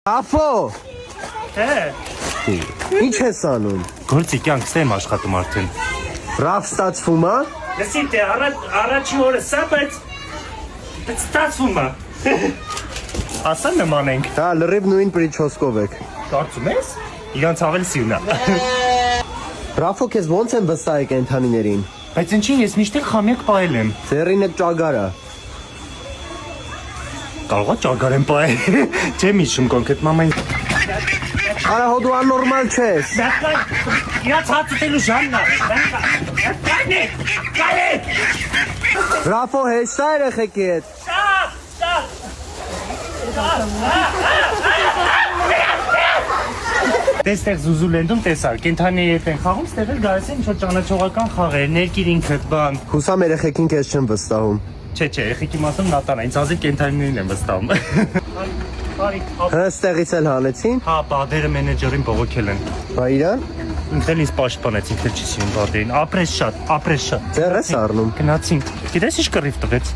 Ափո։ Ինչ ես անում։ Գործի կյանքս եմ աշխատում արդեն։ Ռաֆ ստացվում է։ Լսին թե առաջի օրը սա, բայց ստացվում է։ Ասա նման ենք։ Հա, լրիվ նույն պրիչոսկով եք։ Կարծում ես։ Իրանց ավել սիրուն է։ Ռաֆո, քեզ ո՞նց են վստահի կենդանիներին։ Բայց ինչի ես միշտ խամյակ պահել եմ։ Ձեռինը ճագարա։ Կարող է ճագար եմ պահել։ Չեմ հիշում կոնկրետ մամային։ Արա հո դու աննորմալ չես։ Իրանց հացուտելու ժամն է։ Կալի։ Ռաֆո, հեշտ է երեխեքի հետ։ Տեստեղ զուզուլենդում տեսար, կենթանի հետ են խաղում, ստեղ էլ գալիս են ինչ-որ ճանաչողական խաղեր, ներկիր ինքդ բան։ Հուսամ երեխեքին քեզ չեն վստահում։ Չէ, եղեքի մասում նատան է, ինձ ազի կենթանիներին են վստահում։ Ստեղից էլ հանեցին։ Հա, բադերը մենեջերին բողոքել են։ Բա իրան։ Ինձ էլ ինձ պաշտպանեց, ինձ էլ չի սիրում բադերին։ Ապրես շատ։ Ձեռ ես առնում։ Գնացինք։ Գիտես ինչ կռիվ տվեց։